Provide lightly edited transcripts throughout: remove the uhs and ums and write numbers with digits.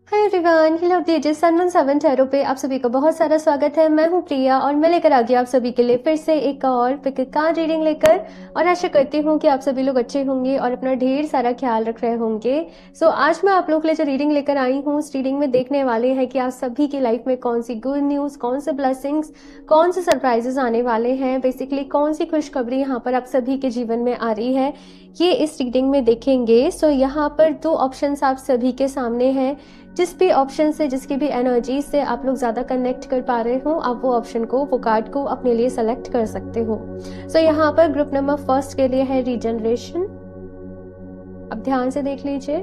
Hi everyone, hello updated सनमून 7 tarot पे आप सभी का बहुत सारा स्वागत है। मैं हूं प्रिया और मैं लेकर आ गई आप सभी के लिए फिर से एक और पिक कार्ड रीडिंग लेकर। और आशा करती हूं कि आप सभी लोग अच्छे होंगे और अपना ढेर सारा ख्याल रख रहे होंगे। सो आज मैं आप लोग के लिए जो रीडिंग लेकर आई हूँ, उस रीडिंग में देखने वाले हैं कि आप सभी की लाइफ में कौन सी गुड न्यूज़, कौन से ब्लेसिंग्स, कौन से सरप्राइजेस आने वाले हैं, बेसिकली कौन सी खुशखबरी यहाँ पर आप सभी के जीवन में आ रही है, ये इस रीडिंग में देखेंगे। सो यहाँ पर 2 ऑप्शंस आप सभी के सामने हैं। जिस भी ऑप्शन से, जिसकी भी एनर्जी से आप लोग ज़्यादा कनेक्ट कर पा रहे हो, आप वो ऑप्शन को, वो कार्ड को अपने लिए सेलेक्ट कर सकते हो। सो यहाँ पर ग्रुप नंबर 1 के लिए है रीजनरेशन। अब ध्यान से देख लीजिए।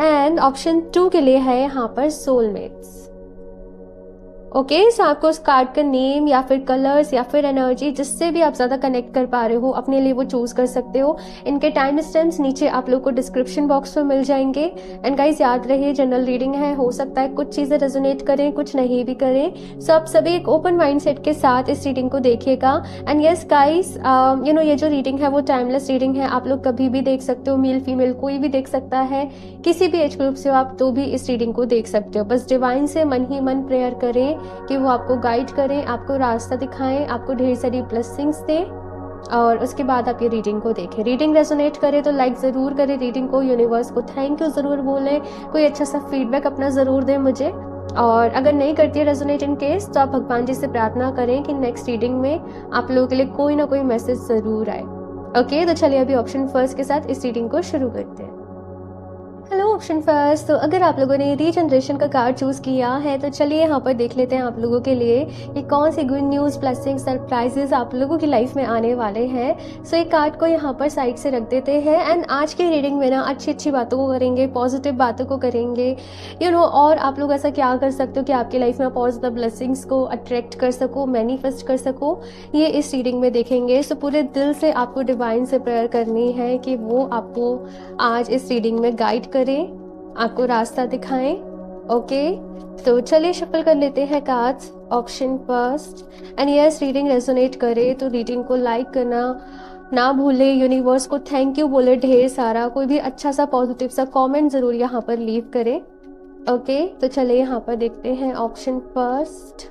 एंड ऑप्शन 2 के लिए है यहाँ पर सोलमेट्स। ओके, सो आपको उस कार्ड का नेम या फिर कलर्स या फिर एनर्जी, जिससे भी आप ज़्यादा कनेक्ट कर पा रहे हो, अपने लिए वो चूज़ कर सकते हो। इनके टाइम स्टैम्प्स नीचे आप लोग को डिस्क्रिप्शन बॉक्स में मिल जाएंगे। एंड गाइस, याद रहे जनरल रीडिंग है, हो सकता है कुछ चीज़ें रेजोनेट करें, कुछ नहीं भी करें। सो आप सभी एक ओपन माइंडसेट के साथ इस रीडिंग को देखिएगा। एंड यस गाइस, ये जो रीडिंग है वो टाइमलेस रीडिंग है। आप लोग कभी भी देख सकते हो, मेल फीमेल कोई भी देख सकता है, किसी भी एज ग्रुप से हो आप तो भी इस रीडिंग को देख सकते हो। बस डिवाइन से मन ही मन प्रेयर करें कि वो आपको गाइड करें, आपको रास्ता दिखाएं, आपको ढेर सारी ब्लेसिंग्स दें, और उसके बाद आप ये रीडिंग को देखें। रीडिंग रेजोनेट करे तो लाइक ज़रूर करें रीडिंग को, यूनिवर्स को थैंक यू ज़रूर बोलें, कोई अच्छा सा फीडबैक अपना ज़रूर दें मुझे। और अगर नहीं करती है रेजोनेट इन केस, तो आप भगवान जी से प्रार्थना करें कि नेक्स्ट रीडिंग में आप लोगों के लिए कोई ना कोई मैसेज ज़रूर आए। ओके, तो चलिए अभी ऑप्शन 1 के साथ इस रीडिंग को शुरू करते हैं। Hello option 1। तो अगर आप लोगों ने रीजनरेशन का कार्ड चूज़ किया है, तो चलिए यहाँ पर देख लेते हैं आप लोगों के लिए कि कौन सी गुड न्यूज़, ब्लेसिंग, सरप्राइजेस आप लोगों की लाइफ में आने वाले हैं। सो एक कार्ड को यहाँ पर साइड से रख देते हैं। एंड आज की रीडिंग में ना अच्छी अच्छी बातों को करेंगे, पॉजिटिव बातों को करेंगे, और आप लोग ऐसा क्या कर सकते हो कि आपकी लाइफ में आप और ज़्यादा ब्लेसिंग्स को अट्रैक्ट कर सको, मैनिफेस्ट कर सको, ये इस रीडिंग में देखेंगे। सो पूरे दिल से आपको डिवाइन से प्रेयर करनी है कि वो आपको आज इस रीडिंग में गाइड करें, आपको रास्ता दिखाएं। ओके, तो चलिए शफल कर लेते हैं cards. Option 1। And yes, reading resonate करे तो रीडिंग को लाइक करना ना भूले, यूनिवर्स को थैंक यू बोले ढेर सारा, कोई भी अच्छा सा पॉजिटिव सा कमेंट जरूर यहाँ पर लीव करें। ओके, तो चलिए यहाँ पर देखते हैं ऑप्शन 1।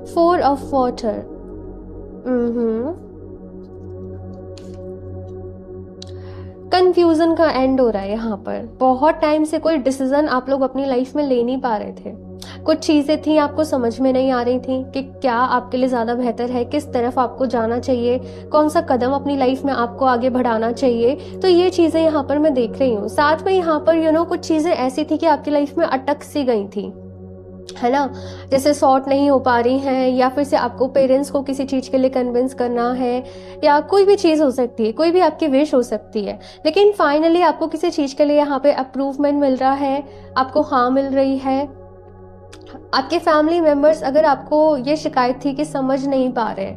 4 of water. कंफ्यूजन का एंड हो रहा है यहाँ पर। बहुत टाइम से कोई डिसीजन आप लोग अपनी लाइफ में ले नहीं पा रहे थे। कुछ चीजें थी आपको समझ में नहीं आ रही थी कि क्या आपके लिए ज्यादा बेहतर है, किस तरफ आपको जाना चाहिए, कौन सा कदम अपनी लाइफ में आपको आगे बढ़ाना चाहिए। तो ये चीजें यहाँ पर मैं देख रही हूँ। साथ में यहाँ पर कुछ चीजें ऐसी थी कि आपकी लाइफ में अटक सी गई थी, है ना, जैसे सॉर्ट नहीं हो पा रही हैं, या फिर से आपको पेरेंट्स को किसी चीज़ के लिए कन्विंस करना है, या कोई भी चीज़ हो सकती है, कोई भी आपकी विश हो सकती है। लेकिन फाइनली आपको किसी चीज़ के लिए यहाँ पे अप्रूवमेंट मिल रहा है, आपको हाँ मिल रही है। आपके फैमिली मेंबर्स, अगर आपको ये शिकायत थी कि समझ नहीं पा रहे,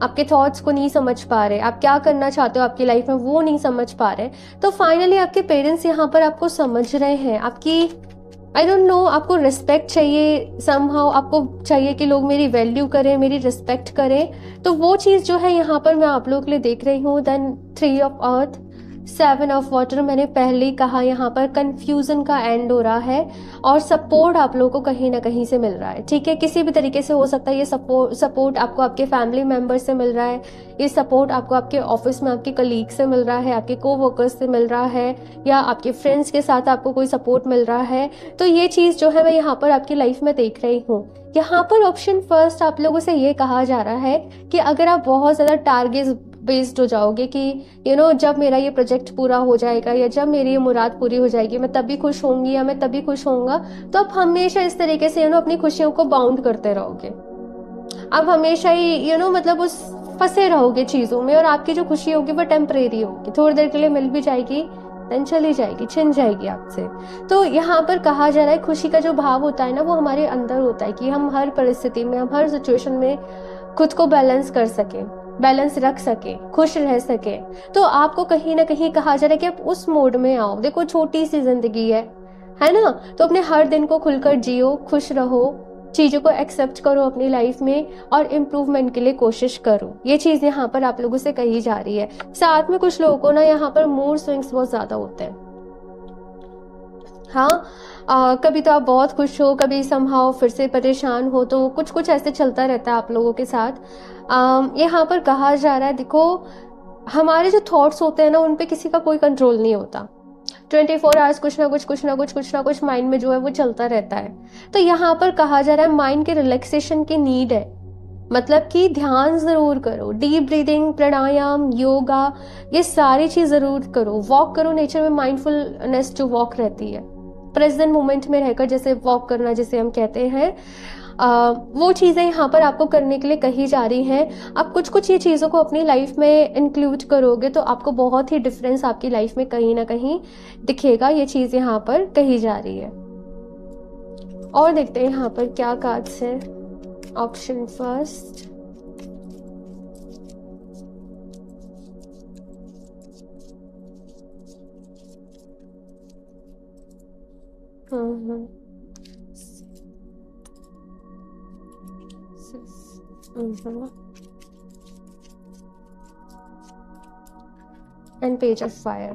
आपके थॉट्स को नहीं समझ पा रहे, आप क्या करना चाहते हो आपकी लाइफ में वो नहीं समझ पा रहे, तो फाइनली आपके पेरेंट्स यहाँ पर आपको समझ रहे हैं। आपकी आई डोंट नो, आपको रिस्पेक्ट चाहिए समहाउ, आपको चाहिए कि लोग मेरी वैल्यू करें, मेरी रिस्पेक्ट करें। तो वो चीज़ जो है यहाँ पर मैं आप लोगों के लिए देख रही हूँ। Then 3 of earth, 7 of water. मैंने पहले ही कहा यहाँ पर कंफ्यूजन का एंड हो रहा है और सपोर्ट आप लोगों को कहीं ना कहीं से मिल रहा है। ठीक है, किसी भी तरीके से हो सकता है ये सपोर्ट आपको आपके फैमिली मेंबर से मिल रहा है, ये सपोर्ट आपको आपके ऑफिस में आपके कलीग से मिल रहा है, आपके कोवर्कर्स से मिल रहा है, या आपके फ्रेंड्स के साथ आपको कोई सपोर्ट मिल रहा है। तो ये चीज़ जो है मैं यहाँ पर आपकी लाइफ में देख रही हूँ। यहाँ पर ऑप्शन 1 आप लोगों से ये कहा जा रहा है कि अगर आप बहुत ज़्यादा टारगेट बेस्ड हो जाओगे कि जब मेरा ये प्रोजेक्ट पूरा हो जाएगा, या जब मेरी ये मुराद पूरी हो जाएगी, मैं तभी खुश होंगी या मैं तभी खुश होऊंगा, तो आप हमेशा इस तरीके से अपनी खुशियों को बाउंड करते रहोगे। आप हमेशा ही मतलब उस फंसे रहोगे चीज़ों में, और आपकी जो खुशी होगी वो टेम्परेरी होगी, थोड़ी देर के लिए मिल भी जाएगी, देन चली जाएगी, छिन जाएगी आपसे। तो यहाँ पर कहा जा रहा है खुशी का जो भाव होता है ना, वो हमारे अंदर होता है कि हम हर परिस्थिति में, हम हर सिचुएशन में खुद को बैलेंस कर सकें, बैलेंस रख सके, खुश रह सके। तो आपको कहीं ना कहीं कहा जा रहा है कि आप उस मोड में आओ। देखो, छोटी सी जिंदगी है ना, तो अपने हर दिन को खुलकर जियो, खुश रहो, चीज़ों को एक्सेप्ट करो अपनी लाइफ में और इम्प्रूवमेंट के लिए कोशिश करो। ये चीज़ यहाँ पर आप लोगों से कही जा रही है। साथ में कुछ लोगों को ना यहाँ पर मूड स्विंग्स बहुत ज़्यादा होते हैं। हाँ, कभी तो आप बहुत खुश हो, कभी समहाउ फिर से परेशान हो, तो कुछ कुछ ऐसे चलता रहता है आप लोगों के साथ। यहाँ पर कहा जा रहा है, देखो हमारे जो थॉट्स होते हैं ना, उन पे किसी का कोई कंट्रोल नहीं होता। 24 आवर्स कुछ ना कुछ माइंड में जो है वो चलता रहता है। तो यहाँ पर कहा जा रहा है माइंड के रिलैक्सेशन की नीड है, मतलब कि ध्यान जरूर करो, डीप ब्रीदिंग, प्राणायाम, योगा, ये सारी चीज जरूर करो। वॉक करो नेचर में, माइंडफुलनेस जो वॉक रहती है, प्रेजेंट मोमेंट में रहकर जैसे वॉक करना जिसे हम कहते हैं, वो चीज़ें यहाँ पर आपको करने के लिए कही जा रही हैं। आप कुछ कुछ ये चीज़ों को अपनी लाइफ में इंक्लूड करोगे तो आपको बहुत ही डिफरेंस आपकी लाइफ में कहीं ना कहीं दिखेगा। ये चीज़ यहाँ पर कही जा रही है। और देखते हैं यहाँ पर क्या कार्ड्स हैं। Option first, and page of fire.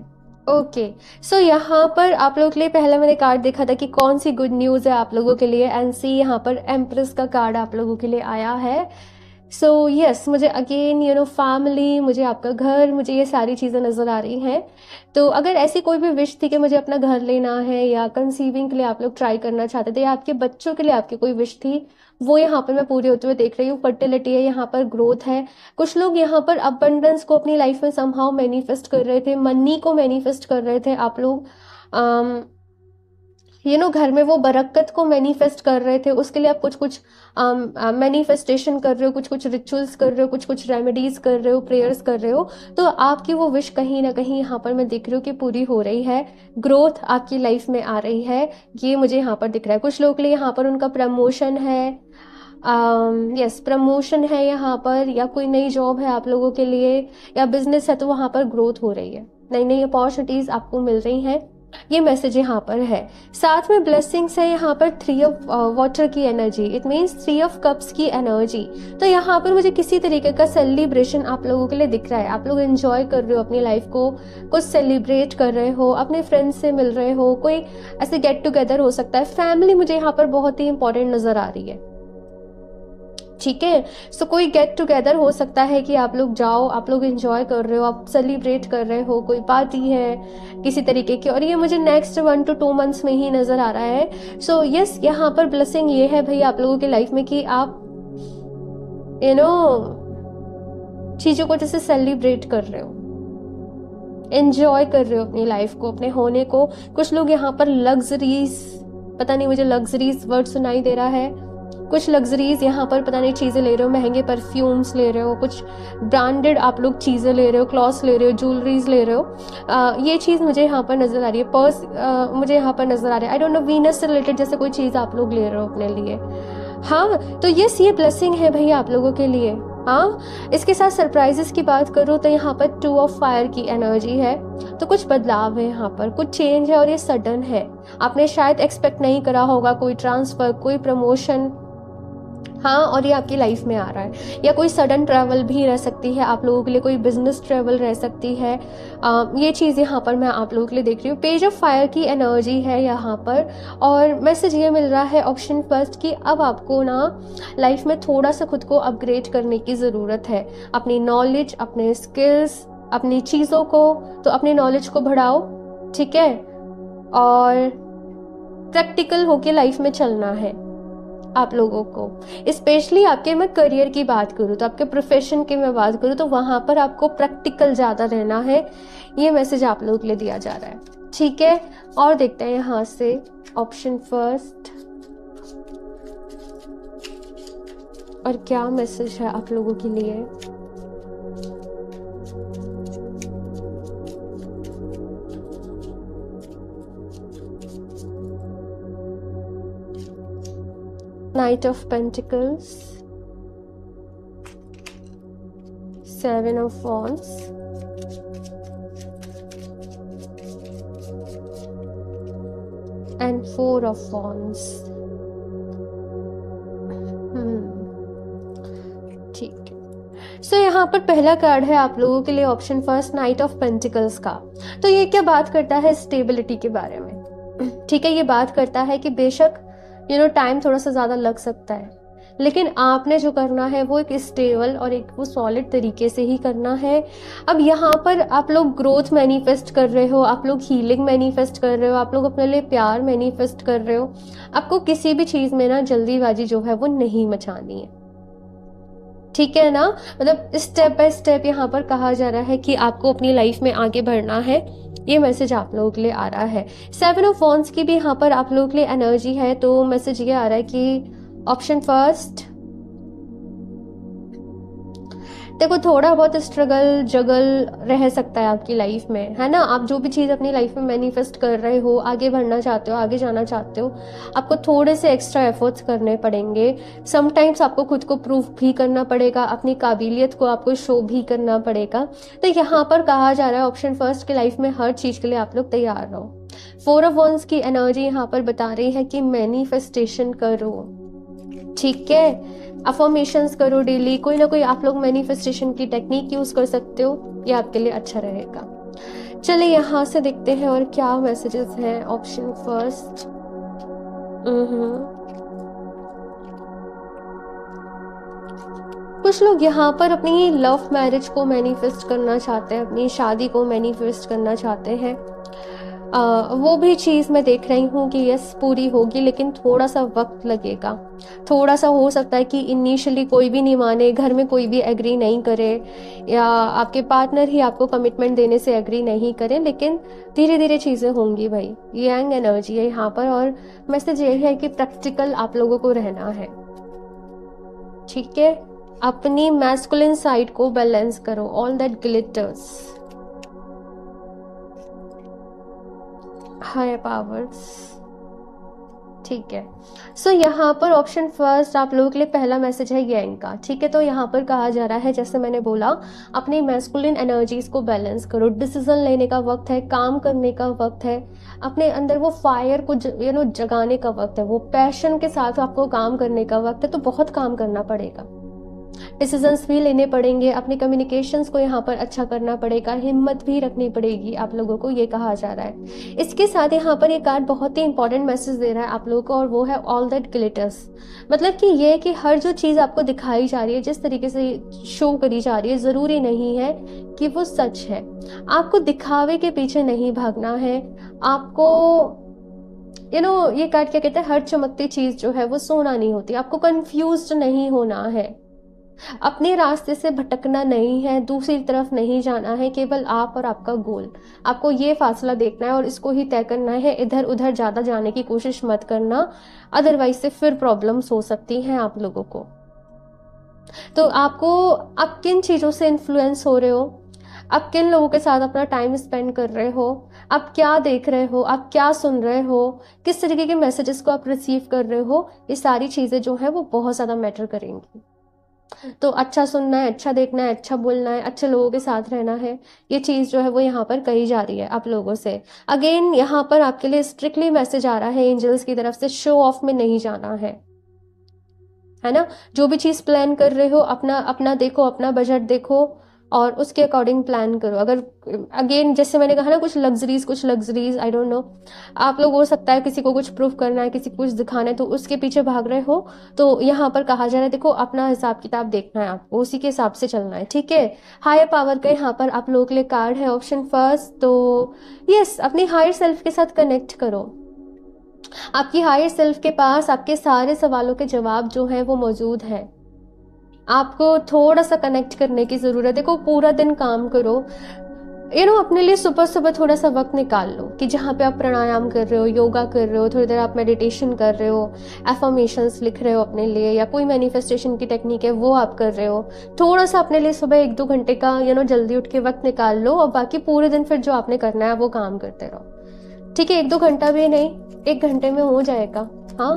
Okay, so यहाँ पर आप लोगों के लिए पहले मैंने कार्ड देखा था कि कौन सी गुड न्यूज़ है आप लोगों के लिए, एंड सी यहाँ पर एम्प्रेस का कार्ड आप लोगों के लिए आया है। सो यस, मुझे अगेन फैमिली, मुझे आपका घर, मुझे ये सारी चीज़ें नज़र आ रही हैं। तो अगर ऐसी कोई भी विश थी कि मुझे अपना घर लेना है, या कंसीविंग के लिए आप लोग ट्राई करना चाहते थे, या आपके बच्चों के लिए आपकी कोई विश थी, वो यहाँ पर मैं पूरी होते हुए देख रही हूँ। फर्टिलिटी है, यहाँ पर ग्रोथ है। कुछ लोग यहाँ पर अबंडेंस को अपनी लाइफ में समहाउ मैनिफेस्ट कर रहे थे, मनी को मैनिफेस्ट कर रहे थे आप लोग। घर में वो बरकत को मैनिफेस्ट कर रहे थे, उसके लिए आप कुछ कुछ मैनिफेस्टेशन कर रहे हो, कुछ कुछ रिचुअल्स कर रहे हो, कुछ कुछ रेमेडीज कर रहे हो, प्रेयर्स कर रहे हो। तो आपकी वो विश कहीं ना कहीं यहाँ पर मैं दिख रही हूँ कि पूरी हो रही है। ग्रोथ आपकी लाइफ में आ रही है, ये मुझे यहाँ पर दिख रहा है। कुछ लोगों के लिए यहाँ पर उनका प्रमोशन है, यस प्रमोशन है यहाँ पर, या कोई नई जॉब है आप लोगों के लिए, या बिजनेस है तो वहाँ पर ग्रोथ हो रही है, नई नई अपॉर्चुनिटीज आपको मिल रही हैं। ये मैसेज यहाँ पर है। साथ में ब्लेसिंग्स है यहाँ पर, 3 ऑफ वाटर की energy, it means 3 of cups की एनर्जी। तो यहाँ पर मुझे किसी तरीके का सेलिब्रेशन आप लोगों के लिए दिख रहा है। आप लोग एंजॉय कर रहे हो अपनी लाइफ को, कुछ सेलिब्रेट कर रहे हो, अपने फ्रेंड्स से मिल रहे हो, कोई ऐसे गेट टुगेदर हो सकता है। फैमिली मुझे यहाँ पर बहुत ही इंपॉर्टेंट नजर आ रही है, ठीक है। सो कोई गेट टुगेदर हो सकता है कि आप लोग जाओ, आप लोग एंजॉय कर रहे हो, आप सेलिब्रेट कर रहे हो, कोई पार्टी है किसी तरीके की, और ये मुझे नेक्स्ट 1 to 2 months में ही नजर आ रहा है। सो यस, यहाँ पर ब्लेसिंग ये है भाई आप लोगों की लाइफ में कि आप चीजों को जैसे सेलिब्रेट कर रहे हो, एंजॉय कर रहे हो अपनी लाइफ को, अपने होने को। कुछ लोग यहाँ पर लग्जरीज, पता नहीं मुझे लग्जरीज वर्ड सुनाई दे रहा है, कुछ लग्जरीज यहाँ पर पता नहीं चीज़ें ले रहे हो, महंगे परफ्यूम्स ले रहे हो, कुछ ब्रांडेड आप लोग चीज़ें ले रहे हो, क्लॉथ्स ले रहे हो, ज्वेलरीज ले रहे हो। ये चीज़ मुझे यहाँ पर नज़र आ रही है। पर्स मुझे यहाँ पर नज़र आ रहा है। आई डोंट नो, वीनस से रिलेटेड जैसे कोई चीज़ आप लोग ले रहे हो अपने लिए। हाँ, तो यस, ये ब्लेसिंग है भैया आप लोगों के लिए। हाँ, इसके साथ सरप्राइजेस की बात करूँ तो यहाँ पर 2 ऑफ फायर की एनर्जी है। तो कुछ बदलाव है यहाँ पर, कुछ चेंज है, और ये सडन है। आपने शायद एक्सपेक्ट नहीं करा होगा, कोई ट्रांसफर, कोई प्रमोशन, हाँ, और ये आपकी लाइफ में आ रहा है। या कोई सडन ट्रैवल भी रह सकती है आप लोगों के लिए, कोई बिजनेस ट्रैवल रह सकती है। ये चीज़ यहाँ पर मैं आप लोगों के लिए देख रही हूँ। पेज ऑफ फायर की एनर्जी है यहाँ पर, और मैसेज ये मिल रहा है ऑप्शन फर्स्ट कि अब आपको ना लाइफ में थोड़ा सा खुद को अपग्रेड करने की ज़रूरत है। अपनी नॉलेज, अपने स्किल्स, अपनी चीज़ों को, तो अपनी नॉलेज को बढ़ाओ, ठीक है, और प्रैक्टिकल होके लाइफ में चलना है आप लोगों को। स्पेशली आपके, मैं करियर की बात करूँ तो, आपके प्रोफेशन की मैं बात करूँ तो वहां पर आपको प्रैक्टिकल ज्यादा रहना है। ये मैसेज आप लोगों के लिए दिया जा रहा है, ठीक है। और देखते हैं यहाँ से ऑप्शन फर्स्ट, और क्या मैसेज है आप लोगों के लिए। Knight of Pentacles, 7 of Wands, and 4 of Wands. सो यहाँ पर पहला कार्ड है आप लोगों के लिए option first, night of pentacles का। तो ये क्या बात करता है? स्टेबिलिटी के बारे में। ठीक है, ये बात करता है कि बेशक टाइम थोड़ा सा ज़्यादा लग सकता है, लेकिन आपने जो करना है वो एक स्टेबल और एक वो सॉलिड तरीके से ही करना है। अब यहाँ पर आप लोग ग्रोथ मैनिफेस्ट कर रहे हो, आप लोग हीलिंग मैनिफेस्ट कर रहे हो, आप लोग अपने लिए प्यार मैनिफेस्ट कर रहे हो। आपको किसी भी चीज़ में ना जल्दीबाजी जो है वो नहीं मचानी है, ठीक है ना। मतलब स्टेप बाय स्टेप यहाँ पर कहा जा रहा है कि आपको अपनी लाइफ में आगे बढ़ना है। ये मैसेज आप लोगों के लिए आ रहा है। 7 ऑफ वॉन्ड्स की भी यहाँ पर आप लोगों के लिए एनर्जी है। तो मैसेज ये आ रहा है कि ऑप्शन फर्स्ट, देखो थोड़ा बहुत स्ट्रगल जगल रह सकता है आपकी लाइफ में, है ना। आप जो भी चीज़ अपनी लाइफ में मैनिफेस्ट कर रहे हो, आगे बढ़ना चाहते हो, आगे जाना चाहते हो, आपको थोड़े से एक्स्ट्रा एफर्ट्स करने पड़ेंगे। समटाइम्स आपको खुद को प्रूफ भी करना पड़ेगा, अपनी काबिलियत को आपको शो भी करना पड़ेगा। तो यहाँ पर कहा जा रहा है ऑप्शन फर्स्ट की लाइफ में हर चीज़ के लिए आप लोग तैयार रहो। 4 ऑफ वॉन्ड्स की एनर्जी यहाँ पर बता रही है कि मैनिफेस्टेशन करो, ठीक है। अफर्मेशंस करो डेली, कोई ना कोई आप लोग मैनिफेस्टेशन की टेक्निक यूज कर सकते हो, ये आपके लिए अच्छा रहेगा। चलिए यहाँ से देखते हैं और क्या मैसेजेस हैं। ऑप्शन फर्स्ट, कुछ लोग यहाँ पर अपनी लव मैरिज को मैनिफेस्ट करना चाहते हैं, अपनी शादी को मैनिफेस्ट करना चाहते हैं। वो भी चीज़ मैं देख रही हूँ कि यस पूरी होगी, लेकिन थोड़ा सा वक्त लगेगा। थोड़ा सा हो सकता है कि इनिशियली कोई भी नहीं माने, घर में कोई भी एग्री नहीं करे, या आपके पार्टनर ही आपको कमिटमेंट देने से एग्री नहीं करें, लेकिन धीरे धीरे चीज़ें होंगी भाई। यंग एनर्जी है यहाँ पर, और मैसेज ये है कि प्रैक्टिकल आप लोगों को रहना है, ठीक है। अपनी मैस्कुलिन साइड को बैलेंस करो, all that glitters, higher powers, ठीक है। सो यहाँ पर ऑप्शन फर्स्ट आप लोगों के लिए पहला मैसेज है यंग का, ठीक है। तो यहाँ पर कहा जा रहा है, जैसे मैंने बोला, अपनी मैस्कुलिन एनर्जीज को बैलेंस करो, डिसीजन लेने का वक्त है, काम करने का वक्त है, अपने अंदर वो फायर को जगाने का वक्त है, वो पैशन के साथ आपको काम करने का वक्त है। तो बहुत काम करना पड़ेगा, डिसीजंस भी लेने पड़ेंगे, अपने कम्युनिकेशंस को यहाँ पर अच्छा करना पड़ेगा, हिम्मत भी रखनी पड़ेगी आप लोगों को, ये कहा जा रहा है। इसके साथ यहाँ पर ये कार्ड बहुत ही इंपॉर्टेंट मैसेज दे रहा है आप लोगों को, और वो है ऑल दैट ग्लिटर्स। मतलब कि ये कि हर जो चीज़ आपको दिखाई जा रही है, जिस तरीके से शो करी जा रही है, ज़रूरी नहीं है कि वो सच है। आपको दिखावे के पीछे नहीं भागना है। आपको ये कार्ड क्या कहते हैं, हर चमकती चीज़ जो है वो सोना नहीं होती। आपको कंफ्यूज्ड नहीं होना है, अपने रास्ते से भटकना नहीं है, दूसरी तरफ नहीं जाना है। केवल आप और आपका गोल, आपको ये फासला देखना है और इसको ही तय करना है। इधर उधर ज़्यादा जाने की कोशिश मत करना, अदरवाइज से फिर प्रॉब्लम्स हो सकती हैं आप लोगों को। तो आप किन चीज़ों से इन्फ्लुएंस हो रहे हो, आप किन लोगों के साथ अपना टाइम स्पेंड कर रहे हो, आप क्या देख रहे हो, आप क्या सुन रहे हो, किस तरीके के मैसेजेस को आप रिसीव कर रहे हो, ये सारी चीज़ें जो है वो बहुत ज़्यादा मैटर करेंगी। तो अच्छा सुनना है, अच्छा देखना है, अच्छा बोलना है, अच्छे लोगों के साथ रहना है, ये चीज़ जो है वो यहाँ पर कही जा रही है आप लोगों से। अगेन यहाँ पर आपके लिए स्ट्रिक्टली मैसेज आ रहा है एंजल्स की तरफ से, शो ऑफ में नहीं जाना है ना। जो भी चीज़ प्लान कर रहे हो, अपना देखो, अपना बजट देखो और उसके अकॉर्डिंग प्लान करो। अगर अगेन जैसे मैंने कहा ना, कुछ लग्जरीज आई डोंट नो, आप लोग हो सकता है किसी को कुछ प्रूफ करना है, किसी को कुछ दिखाना है, तो उसके पीछे भाग रहे हो। तो यहाँ पर कहा जा रहा है, देखो अपना हिसाब किताब देखना है, आपको उसी के हिसाब से चलना है, ठीक है। हायर पावर का यहाँ पर आप लोगों के लिए कार्ड है ऑप्शन फर्स्ट। तो यस, अपनी हायर सेल्फ के साथ कनेक्ट करो। आपकी हायर सेल्फ के पास आपके सारे सवालों के जवाब जो है वो मौजूद है। आपको थोड़ा सा कनेक्ट करने की ज़रूरत है। देखो पूरा दिन काम करो, अपने लिए सुबह सुबह थोड़ा सा वक्त निकाल लो कि जहाँ पे आप प्राणायाम कर रहे हो, योगा कर रहे हो, थोड़ी देर आप मेडिटेशन कर रहे हो, एफर्मेशंस लिख रहे हो अपने लिए, या कोई मैनिफेस्टेशन की टेक्निक है वो आप कर रहे हो। थोड़ा सा अपने लिए सुबह 1-2 घंटे का जल्दी उठ के वक्त निकाल लो, और बाकी पूरे दिन फिर जो आपने करना है वो काम करते रहो, ठीक है। 1-2 घंटा भी नहीं, 1 घंटे में हो जाएगा। हाँ,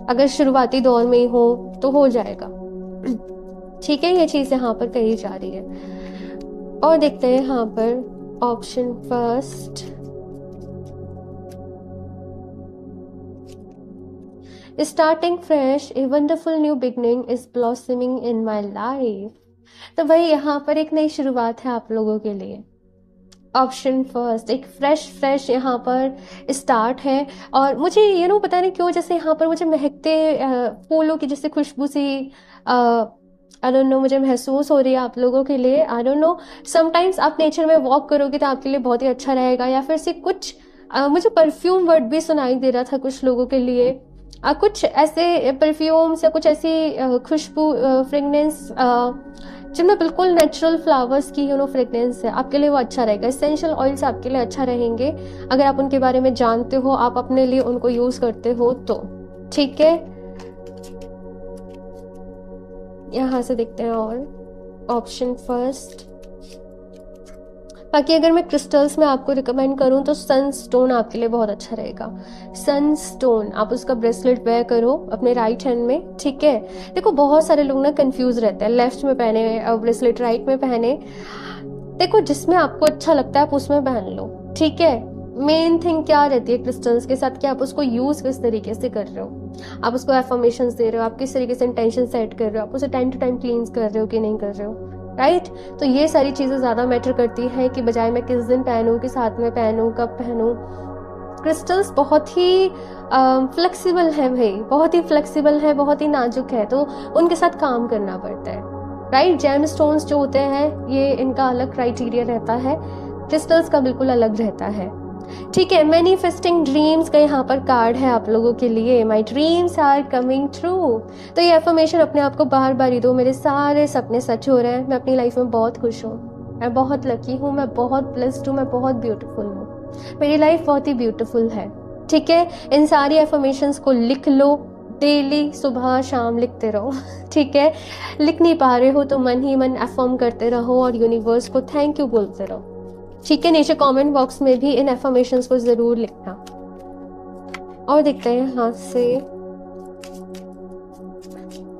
अगर शुरुआती दौर में ही हो तो हो जाएगा, ठीक है। ये चीज़ यहाँ पर कही जा रही है। और देखते हैं यहाँ पर option first, starting fresh, a wonderful new beginning is blossoming in my life. तो भाई यहाँ पर एक नई शुरुआत है आप लोगों के लिए। ऑप्शन फर्स्ट, एक फ्रेश यहाँ पर स्टार्ट है। और मुझे पता नहीं क्यों जैसे यहाँ पर मुझे महकते फूलों की जैसे खुशबू सी आई डोंट नो मुझे महसूस हो रही है आप लोगों के लिए। आई डोंट नो, समटाइम्स आप नेचर में वॉक करोगे तो आपके लिए बहुत ही अच्छा रहेगा। या फिर से कुछ मुझे परफ्यूम वर्ड भी सुनाई दे रहा था कुछ लोगों के लिए। कुछ ऐसे परफ्यूम्स या कुछ ऐसी खुशबू फ्रेगनेंस जिनमें बिल्कुल नेचुरल फ्लावर्स की फ्रेगनेंस है, आपके लिए वो अच्छा रहेगा। एसेंशियल ऑयल्स आपके लिए अच्छा रहेंगे अगर आप उनके बारे में जानते हो, आप अपने लिए उनको यूज करते हो तो। ठीक है, यहाँ से देखते हैं और ऑप्शन फर्स्ट। बाकी अगर मैं क्रिस्टल्स में आपको रिकमेंड करूं तो सनस्टोन आपके लिए बहुत अच्छा रहेगा। सनस्टोन, आप उसका ब्रेसलेट वेयर करो अपने राइट हैंड में। ठीक है, देखो बहुत सारे लोग ना कंफ्यूज रहते हैं, लेफ्ट में पहने ब्रेसलेट, राइट में पहने। देखो जिसमें आपको अच्छा लगता है आप उसमें पहन लो। ठीक है, मेन थिंग क्या रहती है क्रिस्टल्स के साथ कि आप उसको यूज किस तरीके से कर रहे हो, आप उसको एफर्मेशंस दे रहे हो, आप किस तरीके से इंटेंशन सेट कर रहे हो, आप उसे टाइम टू टाइम क्लींस कर रहे हो कि नहीं कर रहे हो। राइट, तो ये सारी चीजें ज्यादा मैटर करती हैं कि बजाय मैं किस दिन पहनूं, किस हाथ में पहनूं, कब पहनूं। क्रिस्टल्स बहुत ही फ्लेक्सिबल है भाई, बहुत ही फ्लेक्सिबल है, बहुत ही नाजुक है, तो उनके साथ काम करना पड़ता है। राइट, जेम स्टोन्स जो होते हैं ये इनका अलग क्राइटेरिया रहता है, क्रिस्टल्स का बिल्कुल अलग रहता है। ठीक है, मैनिफेस्टिंग ड्रीम्स का यहाँ पर कार्ड है आप लोगों के लिए। My dreams are coming true. तो ये एफर्मेशन अपने आप को बार बार ही दो, मेरे सारे सपने सच हो रहे हैं, मैं अपनी लाइफ में बहुत खुश हूँ, मैं बहुत लकी हूँ, मैं बहुत ब्लेस्ड हूँ, मैं बहुत ब्यूटीफुल हूँ, मेरी लाइफ बहुत ही ब्यूटीफुल है। ठीक है, इन सारी एफर्मेशंस को लिख लो, डेली सुबह शाम लिखते रहो। ठीक है, लिख नहीं पा रहे हो तो मन ही मन एफर्म करते रहो और यूनिवर्स को थैंक यू बोलते रहो। ठीक है, नीचे कमेंट बॉक्स में भी इन एफर्मेशंस को जरूर लिखना। और देखते हैं यहाँ से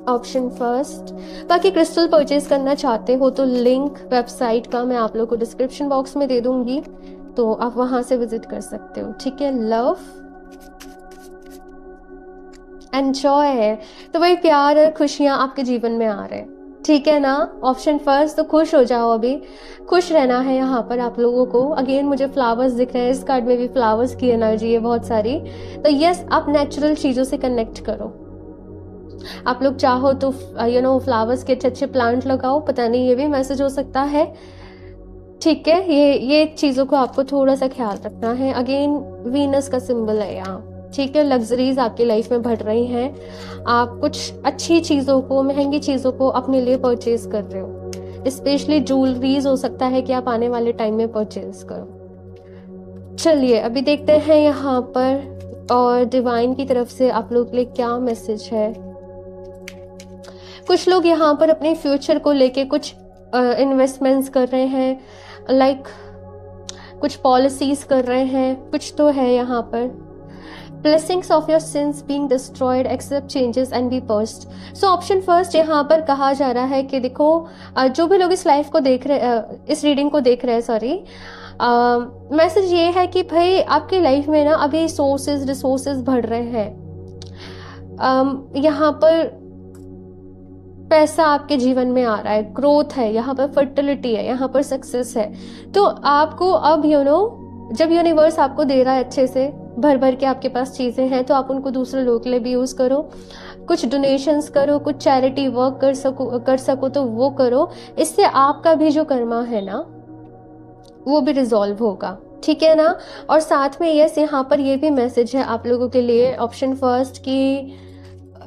ऑप्शन फर्स्ट। बाकी क्रिस्टल परचेज करना चाहते हो तो लिंक वेबसाइट का मैं आप लोग को डिस्क्रिप्शन बॉक्स में दे दूंगी, तो आप वहां से विजिट कर सकते हो। ठीक है, लव एंजॉय है तो वही प्यार और खुशियां आपके जीवन में आ रहे हैं। ठीक है ना, ऑप्शन फर्स्ट, तो खुश हो जाओ, अभी खुश रहना है यहाँ पर आप लोगों को। अगेन मुझे फ्लावर्स दिख रहे हैं, इस कार्ड में भी फ्लावर्स की एनर्जी है बहुत सारी। तो यस, आप नेचुरल चीजों से कनेक्ट करो। आप लोग चाहो तो फ्लावर्स के अच्छे अच्छे प्लांट लगाओ, पता नहीं ये भी मैसेज हो सकता है। ठीक है, ये चीजों को आपको थोड़ा सा ख्याल रखना है। अगेन वीनस का सिंबल है यहाँ। ठीक है, लग्जरीज आपकी लाइफ में बढ़ रही हैं, आप कुछ अच्छी चीज़ों को, महंगी चीज़ों को अपने लिए परचेज कर रहे हो। स्पेशली ज्वेलरीज हो सकता है कि आप आने वाले टाइम में परचेज करो। चलिए अभी देखते हैं यहाँ पर और डिवाइन की तरफ से आप लोग के लिए क्या मैसेज है। कुछ लोग यहाँ पर अपने फ्यूचर को लेके कुछ इन्वेस्टमेंट्स कर रहे हैं, लाइक कुछ पॉलिसीज कर रहे हैं, कुछ तो है यहाँ पर। Blessings of your sins being destroyed, accept changes and be purged. So option first यहाँ पर कहा जा रहा है कि देखो जो भी लोग इस लाइफ को देख रहे, इस रीडिंग को देख रहे हैं, सॉरी, मैसेज ये है कि भाई आपकी लाइफ में ना अभी रिसोर्सेज बढ़ रहे हैं। यहाँ पर पैसा आपके जीवन में आ रहा है, ग्रोथ है, यहाँ पर फर्टिलिटी है, यहाँ पर सक्सेस है। तो आपको अब जब यूनिवर्स आपको दे रहा है अच्छे से भर भर के आपके पास चीजें हैं, तो आप उनको दूसरे लोगों के लिए भी यूज करो, कुछ डोनेशंस करो, कुछ चैरिटी वर्क कर सको तो वो करो। इससे आपका भी जो कर्मा है ना वो भी रिजॉल्व होगा। ठीक है ना, और साथ में यस यहाँ पर ये भी मैसेज है आप लोगों के लिए ऑप्शन फर्स्ट की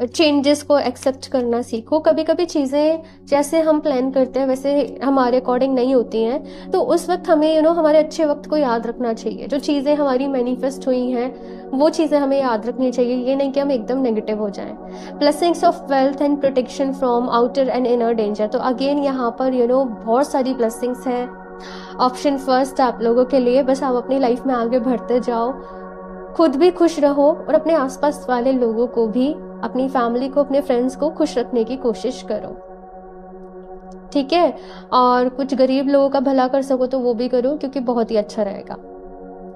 चेंजेस को एक्सेप्ट करना सीखो। कभी कभी चीज़ें जैसे हम प्लान करते हैं वैसे हमारे अकॉर्डिंग नहीं होती हैं, तो उस वक्त हमें हमारे अच्छे वक्त को याद रखना चाहिए। जो चीज़ें हमारी मैनिफेस्ट हुई हैं वो चीज़ें हमें याद रखनी चाहिए, ये नहीं कि हम एकदम नेगेटिव हो जाएं। Blessings of wealth and protection from outer and inner danger. तो अगेन यहाँ पर बहुत सारी ब्लेसिंग्स हैं ऑप्शन फर्स्ट आप लोगों के लिए। बस आप अपनी लाइफ में आगे बढ़ते जाओ, खुद भी खुश रहो और अपने आसपास वाले लोगों को भी, अपनी फैमिली को, अपने फ्रेंड्स को खुश रखने की कोशिश करो। ठीक है, और कुछ गरीब लोगों का भला कर सको तो वो भी करो, क्योंकि बहुत ही अच्छा रहेगा।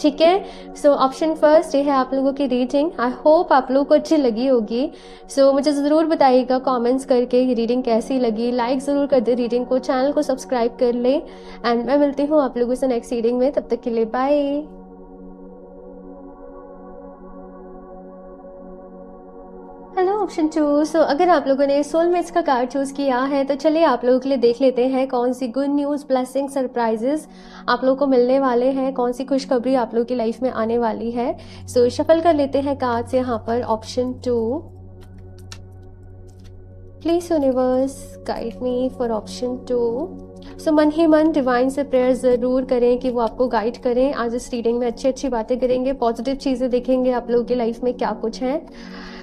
ठीक है। सो ऑप्शन फर्स्ट ये है आप लोगों की रीडिंग। आई होप आप लोगों को अच्छी लगी होगी। सो मुझे ज़रूर बताइएगा कमेंट्स करके ये रीडिंग कैसी लगी। लाइक ज़रूर कर दे रीडिंग को, चैनल को सब्सक्राइब कर ले। एंड मैं मिलती हूँ आप लोगों से नेक्स्ट रीडिंग में, तब तक के लिए बाय। Hello option 2। सो अगर आप लोगों ने सोलमेट्स का कार्ड चूज किया है तो चलिए आप लोगों के लिए देख लेते हैं कौन सी गुड न्यूज़, ब्लेसिंग, सरप्राइजेस आप लोगों को मिलने वाले हैं, कौन सी खुशखबरी आप लोगों की लाइफ में आने वाली है। सो शफल कर लेते हैं कार्ड्स यहाँ पर। Option 2, please universe guide me for option 2। सो मन ही मन डिवाइन से प्रेयर ज़रूर करें कि वो आपको गाइड करें। आज इस रीडिंग में अच्छी अच्छी बातें करेंगे, पॉजिटिव चीज़ें देखेंगे आप लोगों की लाइफ में क्या कुछ है,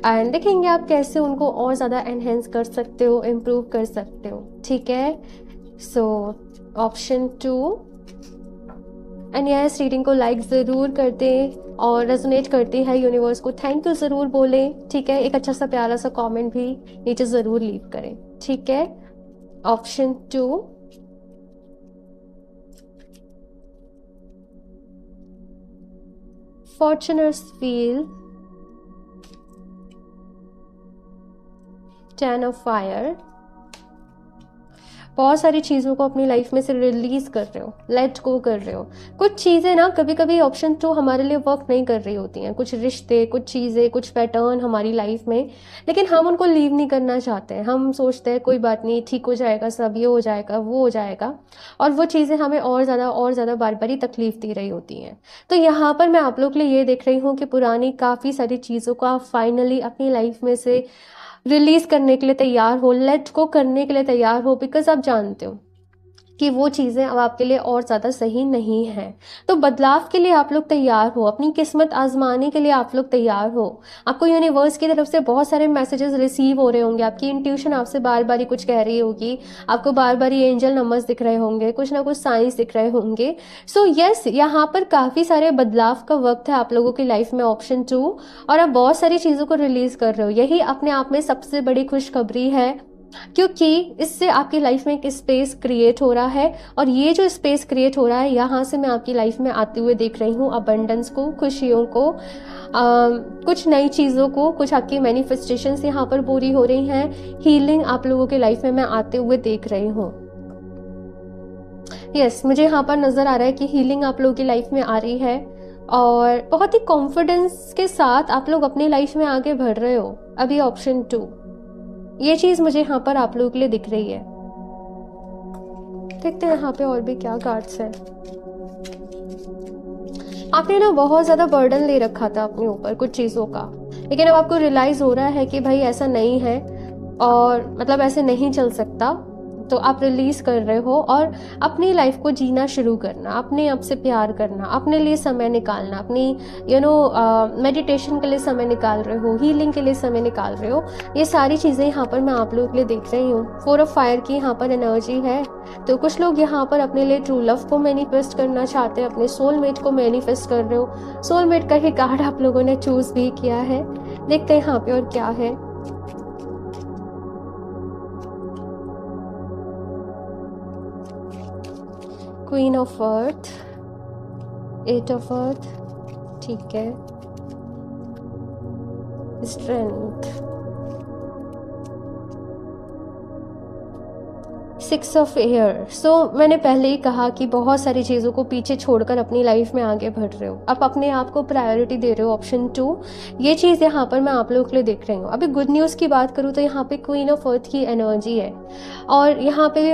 एंड देखेंगे आप कैसे उनको और ज़्यादा एनहेंस कर सकते हो, इम्प्रूव कर सकते हो। ठीक है। So option 2 and yes, reading को लाइक ज़रूर कर दें और रेजोनेट करती है यूनिवर्स को थैंक यू ज़रूर बोलें। ठीक है। एक अच्छा सा प्यारा सा कमेंट भी नीचे ज़रूर लीव करें। ठीक है। Option 2, fortune's wheel, 10 of fire. बहुत सारी चीज़ों को अपनी लाइफ में से रिलीज कर रहे हो, लेट गो कर रहे हो। कुछ चीज़ें ना कभी कभी ऑप्शन 2 हमारे लिए वर्क नहीं कर रही होती हैं, कुछ रिश्ते, कुछ चीज़ें, कुछ पैटर्न हमारी लाइफ में, लेकिन हम उनको लीव नहीं करना चाहते हैं। हम सोचते हैं कोई बात नहीं, ठीक हो जाएगा सब, ये हो जाएगा, वो हो जाएगा, और वो चीज़ें हमें और ज़्यादा बार बारी तकलीफ दे रही होती हैं। तो यहाँ पर मैं आप लोग के लिए ये देख रही हूँ कि पुरानी काफ़ी सारी चीज़ों को आप फाइनली अपनी लाइफ में से रिलीज करने के लिए तैयार हो, लेट को करने के लिए तैयार हो, बिकॉज आप जानते हो कि वो चीज़ें अब आपके लिए और ज़्यादा सही नहीं है। तो बदलाव के लिए आप लोग तैयार हो, अपनी किस्मत आजमाने के लिए आप लोग तैयार हो। आपको यूनिवर्स की तरफ से बहुत सारे मैसेजेस रिसीव हो रहे होंगे, आपकी इंट्यूशन आपसे बार बार कुछ कह रही होगी, आपको बार बार ये एंजल नंबर्स दिख रहे होंगे, कुछ ना कुछ साइंस दिख रहे होंगे। सो यस, यहाँ पर काफ़ी सारे बदलाव का वक्त है आप लोगों की लाइफ में, ऑप्शन 2, और आप बहुत सारी चीज़ों को रिलीज कर रहे हो। यही अपने आप में सबसे बड़ी खुशखबरी है, क्योंकि इससे आपकी लाइफ में एक स्पेस क्रिएट हो रहा है, और ये जो स्पेस क्रिएट हो रहा है यहाँ से मैं आपकी लाइफ में आते हुए देख रही हूँ अबंडेंस को, खुशियों को, कुछ नई चीज़ों को, कुछ आपकी मैनिफेस्टेशंस यहाँ पर पूरी हो रही हैं, हीलिंग आप लोगों की लाइफ में मैं आते हुए देख रही हूँ। यस, मुझे यहाँ पर नज़र आ रहा है कि हीलिंग आप लोगों की लाइफ में आ रही है, और बहुत ही कॉन्फिडेंस के साथ आप लोग अपनी लाइफ में आगे बढ़ रहे हो। अभी ऑप्शन 2, ये चीज मुझे यहाँ पर आप लोगों के लिए दिख रही है। देखते हैं यहाँ पे और भी क्या कार्ड्स हैं। आपने ना बहुत ज्यादा बर्डन ले रखा था अपने ऊपर कुछ चीजों का, लेकिन अब आपको रियलाइज हो रहा है कि भाई ऐसा नहीं है, और मतलब ऐसे नहीं चल सकता। तो आप रिलीज कर रहे हो और अपनी लाइफ को जीना शुरू करना, अपने आप से प्यार करना, अपने लिए समय निकालना, अपनी मेडिटेशन के लिए समय निकाल रहे हो, हीलिंग के लिए समय निकाल रहे हो। ये सारी चीज़ें यहाँ पर मैं आप लोगों के लिए देख रही हूँ। 4 ऑफ फायर की यहाँ पर एनर्जी है। तो कुछ लोग यहाँ पर अपने लिए ट्रू लव को मैनिफेस्ट करना चाहते हैं, अपने सोलमेट को मैनिफेस्ट कर रहे हो। सोलमेट का ही कार्ड आप लोगों ने चूज भी किया है। देखते हैं यहाँ पे और क्या है। Queen of earth, 8 of earth, ठीक है, स्ट्रेंथ, 6 ऑफ एयर। सो मैंने पहले ही कहा कि बहुत सारी चीज़ों को पीछे छोड़कर अपनी लाइफ में आगे बढ़ रहे हो, आप अपने आप को प्रायोरिटी दे रहे हो, ऑप्शन 2। ये चीज़ यहाँ पर मैं आप लोगों के लिए देख रही हूँ। अभी गुड न्यूज़ की बात करूँ तो यहाँ पे क्वीन ऑफ अर्थ की एनर्जी है, और यहाँ पे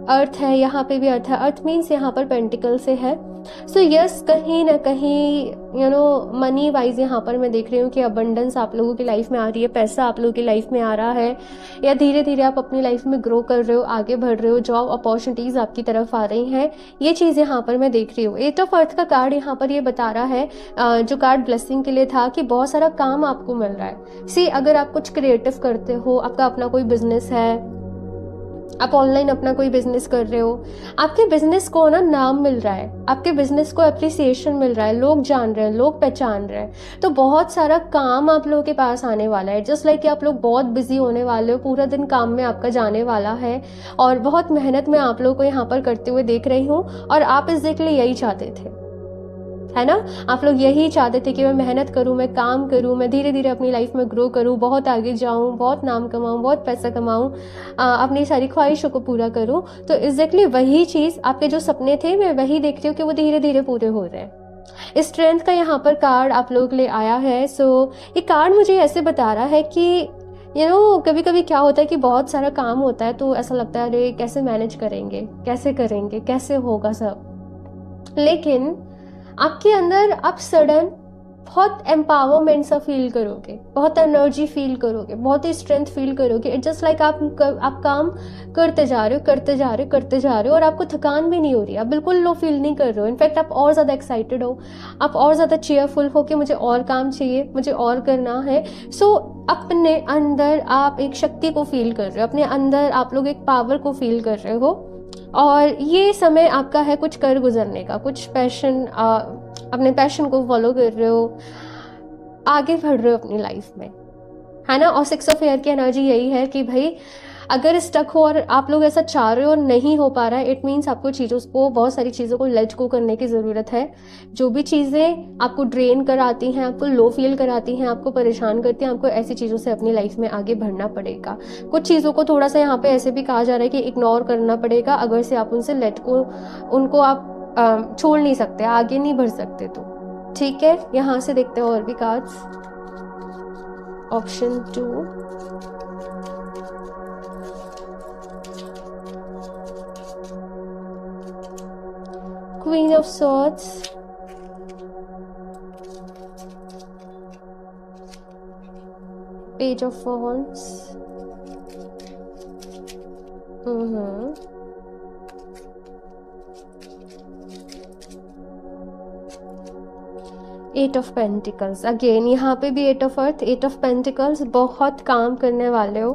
अर्थ है, यहाँ पे भी अर्थ है। अर्थ मीन्स यहाँ पर पेंटिकल से है। सो यस, कहीं ना कहीं मनी वाइज यहाँ पर मैं देख रही हूँ कि अबंडेंस आप लोगों की लाइफ में आ रही है, पैसा आप लोगों की लाइफ में आ रहा है, या धीरे धीरे आप अपनी लाइफ में ग्रो कर रहे हो, आगे बढ़ रहे हो, जॉब अपॉर्चुनिटीज आपकी तरफ आ रही हैं। ये चीज़ यहाँ पर मैं देख रही हूँ। 8 ऑफ अर्थ का कार्ड यहाँ पर ये बता रहा है, जो कार्ड ब्लेसिंग के लिए था, कि बहुत सारा काम आपको मिल रहा है। सी, अगर आप कुछ क्रिएटिव करते हो, आपका अपना कोई बिजनेस है, आप ऑनलाइन अपना कोई बिजनेस कर रहे हो, आपके बिजनेस को ना नाम मिल रहा है, आपके बिजनेस को अप्रिसिएशन मिल रहा है, लोग जान रहे हैं, लोग पहचान रहे हैं। तो बहुत सारा काम आप लोगों के पास आने वाला है। जस्ट लाइक कि आप लोग बहुत बिजी होने वाले हो, पूरा दिन काम में आपका जाने वाला है, और बहुत मेहनत में आप लोगों को यहाँ पर करते हुए देख रही हूँ, और आप इस के लिए यही चाहते थे, है ना। आप लोग यही चाहते थे कि मैं मेहनत करूं, मैं काम करूं, मैं धीरे धीरे अपनी लाइफ में ग्रो करूं, बहुत आगे जाऊं, बहुत नाम कमाऊं, बहुत पैसा कमाऊं, अपनी सारी ख्वाहिशों को पूरा करूं। तो एग्जैक्टली वही चीज़, आपके जो सपने थे मैं वही देखती हूँ कि वो धीरे धीरे पूरे हो रहे हैं। स्ट्रेंथ का यहाँ पर कार्ड आप लोग के लिए आया है। सो ये कार्ड मुझे ऐसे बता रहा है कि कभी कभी क्या होता है कि बहुत सारा काम होता है तो ऐसा लगता है अरे कैसे मैनेज करेंगे, कैसे करेंगे, कैसे होगा सब। लेकिन आपके अंदर आप सडन बहुत एम्पावरमेंट सा फील करोगे, बहुत एनर्जी फील करोगे, बहुत ही स्ट्रेंथ फील करोगे। इट जस्ट लाइक आप काम करते जा रहे हो, करते जा रहे हो, करते जा रहे हो और आपको थकान भी नहीं हो रही, आप बिल्कुल लो फील नहीं कर रहे हो। इनफैक्ट आप और ज़्यादा एक्साइटेड हो, आप और ज़्यादा चेयरफुल हो कि मुझे और काम चाहिए, मुझे और करना है। सो अपने अंदर आप एक शक्ति को फील कर रहे हो, अपने अंदर आप लोग एक पावर को फील कर रहे हो। और ये समय आपका है कुछ कर गुजरने का, कुछ पैशन, अपने पैशन को फॉलो कर रहे हो, आगे बढ़ रहे हो अपनी लाइफ में, है ना। और 6 ऑफ एयर की एनर्जी यही है कि भाई अगर स्टक हो और आप लोग ऐसा चाह रहे हो और नहीं हो पा रहा है, इट मीन्स आपको चीज़ों को, बहुत सारी चीज़ों को लेट गो करने की ज़रूरत है। जो भी चीज़ें आपको ड्रेन कराती हैं, आपको लो फील कराती हैं, आपको परेशान करती हैं, आपको ऐसी चीज़ों से अपनी लाइफ में आगे बढ़ना पड़ेगा। कुछ चीज़ों को थोड़ा सा यहाँ पे ऐसे भी कहा जा रहा है कि इग्नोर करना पड़ेगा, अगर से आप उनसे लेट गो, उनको आप छोड़ नहीं सकते, आगे नहीं बढ़ सकते। तो ठीक है, यहाँ से देखते हैं और भी cards. Option 2, Queen of Swords, Page of Wands, eight of pentacles. Again यहाँ पे भी 8 ऑफ अर्थ, 8 ऑफ पेंटिकल्स। बहुत काम करने वाले हो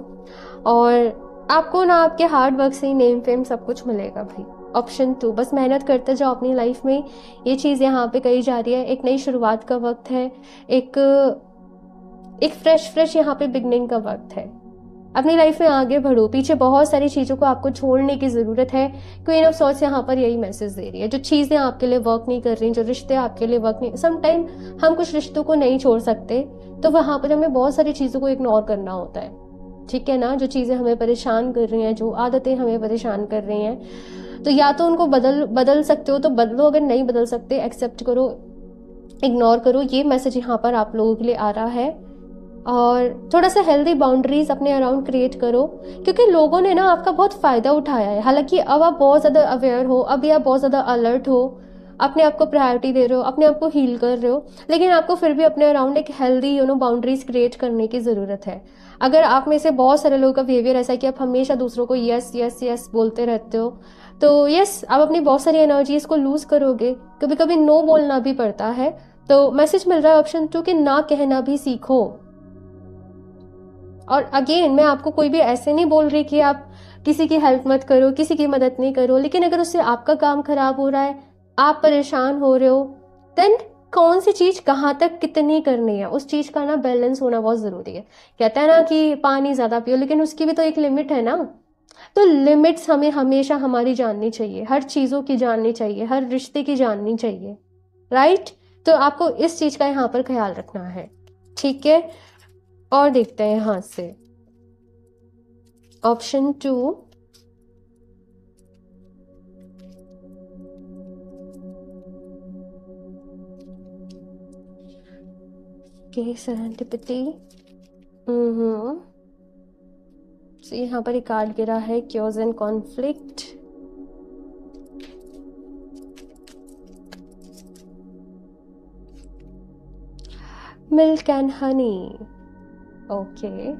और आपको ना आपके हार्ड वर्क से ही नेम फेम सब कुछ मिलेगा भाई। ऑप्शन 2, बस मेहनत करते जाओ अपनी लाइफ में। ये चीज़ यहाँ पे कही जा रही है, एक नई शुरुआत का वक्त है, एक फ्रेश यहाँ पे बिगनिंग का वक्त है। अपनी लाइफ में आगे बढ़ो, पीछे बहुत सारी चीज़ों को आपको छोड़ने की ज़रूरत है। क्वीन ऑफ सॉर्ड्स यहाँ पर यही मैसेज दे रही है। जो चीज़ें आपके लिए वर्क नहीं कर रही, जो रिश्ते आपके लिए वर्क नहीं, समटाइम हम कुछ रिश्तों को नहीं छोड़ सकते, तो वहाँ पर हमें बहुत सारी चीज़ों को इग्नोर करना होता है, ठीक है ना। जो चीज़ें हमें परेशान कर रही हैं, जो आदतें हमें परेशान कर रही हैं, तो या तो उनको बदल सकते हो तो बदलो, अगर नहीं बदल सकते एक्सेप्ट करो, इग्नोर करो। ये मैसेज यहाँ पर आप लोगों के लिए आ रहा है। और थोड़ा सा हेल्दी बाउंड्रीज अपने अराउंड क्रिएट करो, क्योंकि लोगों ने ना आपका बहुत फ़ायदा उठाया है। हालांकि अब आप बहुत ज़्यादा अवेयर हो, अभी आप बहुत ज़्यादा अलर्ट हो, अपने आप को प्रायोरिटी दे रहे हो, अपने आप को हील कर रहे हो, लेकिन आपको फिर भी अपने अराउंड एक हेल्दी बाउंड्रीज क्रिएट करने की ज़रूरत है। अगर आप में से बहुत सारे लोगों का बिहेवियर ऐसा है कि आप हमेशा दूसरों को यस यस यस बोलते रहते हो, तो यस आप अपनी बहुत सारी एनर्जीज को लूज करोगे, कभी कभी नो बोलना भी पड़ता है। तो मैसेज मिल रहा है ऑप्शन 2 कि ना कहना भी सीखो। और अगेन मैं आपको कोई भी ऐसे नहीं बोल रही कि आप किसी की हेल्प मत करो, किसी की मदद नहीं करो, लेकिन अगर उससे आपका काम खराब हो रहा है, आप परेशान हो रहे हो, देन कौन सी चीज कहाँ तक कितनी करनी है, उस चीज का ना बैलेंस होना बहुत जरूरी है। कहते हैं ना कि पानी ज्यादा पियो, लेकिन उसकी भी तो एक लिमिट है ना। तो लिमिट्स हमें हमेशा हमारी जाननी चाहिए, हर चीजों की जाननी चाहिए, हर रिश्ते की जाननी चाहिए, राइट। तो आपको इस चीज का यहाँ पर ख्याल रखना है, ठीक है। और देखते हैं यहां से ऑप्शन 2, के सेरेंडिपिटी। तो यहाँ पर एक कार्ड गिरा है, chaos and conflict. Milk and honey. Okay,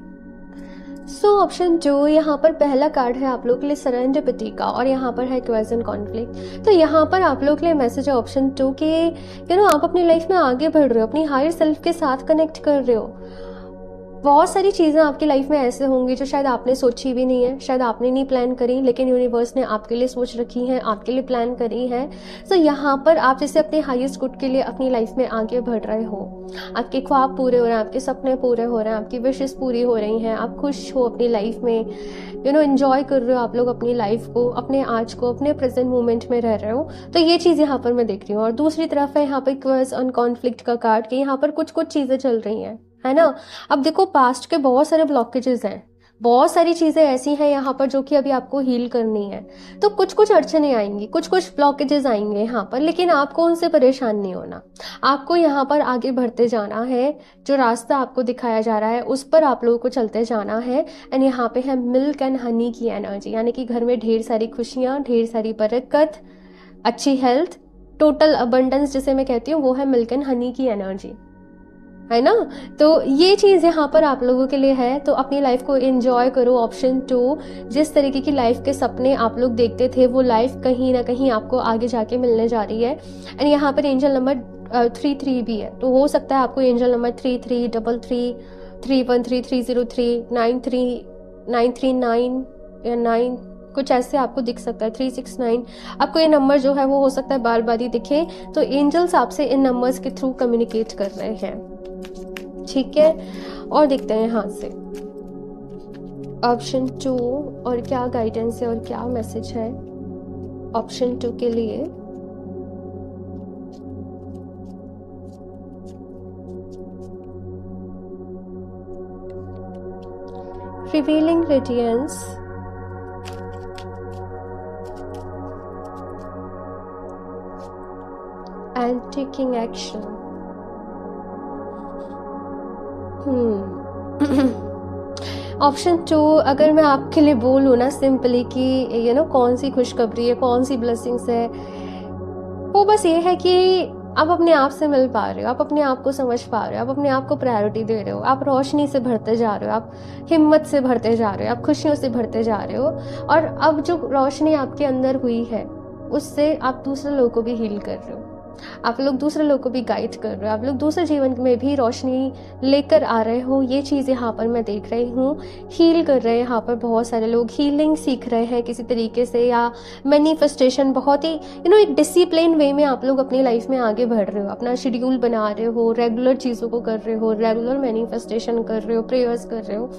so option 2, यहाँ पर पहला कार्ड है आप लोग के लिए सेरेंडिपिटी का, और यहाँ पर है क्वेज एंड कॉन्फ्लिक्ट। तो यहाँ पर आप लोग के लिए मैसेज है ऑप्शन 2 कि आप अपनी लाइफ में आगे बढ़ रहे हो, अपनी हायर सेल्फ के साथ कनेक्ट कर रहे हो। बहुत सारी चीज़ें आपकी लाइफ में ऐसे होंगी जो शायद आपने सोची भी नहीं है, शायद आपने नहीं प्लान करी, लेकिन यूनिवर्स ने आपके लिए सोच रखी हैं, आपके लिए प्लान करी है। सो यहाँ पर आप जैसे अपने हाईएस्ट गुड के लिए अपनी लाइफ में आगे बढ़ रहे हो, आपके ख्वाब पूरे हो रहे हैं, आपके सपने पूरे हो रहे हैं, आपकी विशेस पूरी हो रही हैं, आप खुश हो अपनी लाइफ में, एंजॉय कर रहे हो आप लोग अपनी लाइफ को, अपने आज को, अपने प्रेजेंट मोमेंट में रह रहे हो। तो ये चीज़ यहाँ पर मैं देख रही हूँ। और दूसरी तरफ है यहाँ पर क्वेस ऑन कॉन्फ्लिक्ट का कार्ड, कि यहाँ पर कुछ कुछ चीज़ें चल रही हैं, है ना। अब देखो, पास्ट के बहुत सारे ब्लॉकेजेस हैं, बहुत सारी चीज़ें ऐसी हैं यहाँ पर जो कि अभी आपको हील करनी है। तो कुछ कुछ अड़चने आएंगी, कुछ कुछ ब्लॉकेजेस आएंगे यहाँ पर, लेकिन आपको उनसे परेशान नहीं होना। आपको यहाँ पर आगे बढ़ते जाना है, जो रास्ता आपको दिखाया जा रहा है उस पर आप लोगों को चलते जाना है। एंड यहाँ पे है मिल्क एंड हनी की एनर्जी, यानी कि घर में ढेर सारी खुशियाँ, ढेर सारी बरकत, अच्छी हेल्थ, टोटल अबंडेंस जिसे मैं कहती हूँ, वो है मिल्क एंड हनी की एनर्जी, है ना। तो ये चीज़ यहाँ पर आप लोगों के लिए है। तो अपनी लाइफ को एंजॉय करो। ऑप्शन 2, जिस तरीके की लाइफ के सपने आप लोग देखते थे वो लाइफ कहीं ना कहीं आपको आगे जाके मिलने जा रही है। एंड यहाँ पर एंजल नंबर 33 भी है, तो हो सकता है आपको एंजल नंबर 3333, 313, 303, 939 या 9 कुछ ऐसे आपको दिख सकता है, 369। आपको ये नंबर जो है वो हो सकता है बार बार ही दिखे। तो एंजल्स आपसे इन नंबर्स के थ्रू कम्युनिकेट कर रहे हैं, ठीक है। और देखते हैं यहाँ से ऑप्शन 2 और क्या गाइडेंस है और क्या मैसेज है ऑप्शन 2 के लिए। Revealing radiance, and taking action. Option 2 अगर मैं आपके लिए बोलूँ ना सिंपली कि कौन सी खुशखबरी है, कौन सी ब्लेसिंग्स है, वो बस ये है कि आप अपने आप से मिल पा रहे हो, आप अपने आप को समझ पा रहे हो, आप अपने आप को प्रायोरिटी दे रहे हो, आप रोशनी से भरते जा रहे हो, आप हिम्मत से भरते जा रहे हो, आप खुशियों से भरते जा रहे हो। और अब जो रोशनी आपके अंदर हुई है उससे आप दूसरे लोगों को भी हील कर रहे हो, आप लोग दूसरे लोगों को भी गाइड कर रहे हो, आप लोग दूसरे जीवन में भी रोशनी लेकर आ रहे हो। ये चीज़ यहाँ पर मैं देख रही हूँ। हील कर रहे हैं यहाँ पर बहुत सारे लोग, हीलिंग सीख रहे हैं किसी तरीके से, या मैनिफेस्टेशन बहुत ही एक डिसिप्लिन वे में आप लोग अपनी लाइफ में आगे बढ़ रहे हो, अपना शेड्यूल बना रहे हो, रेगुलर चीज़ों को कर रहे हो, रेगुलर मैनिफेस्टेशन कर रहे हो, प्रेयर्स कर रहे हो।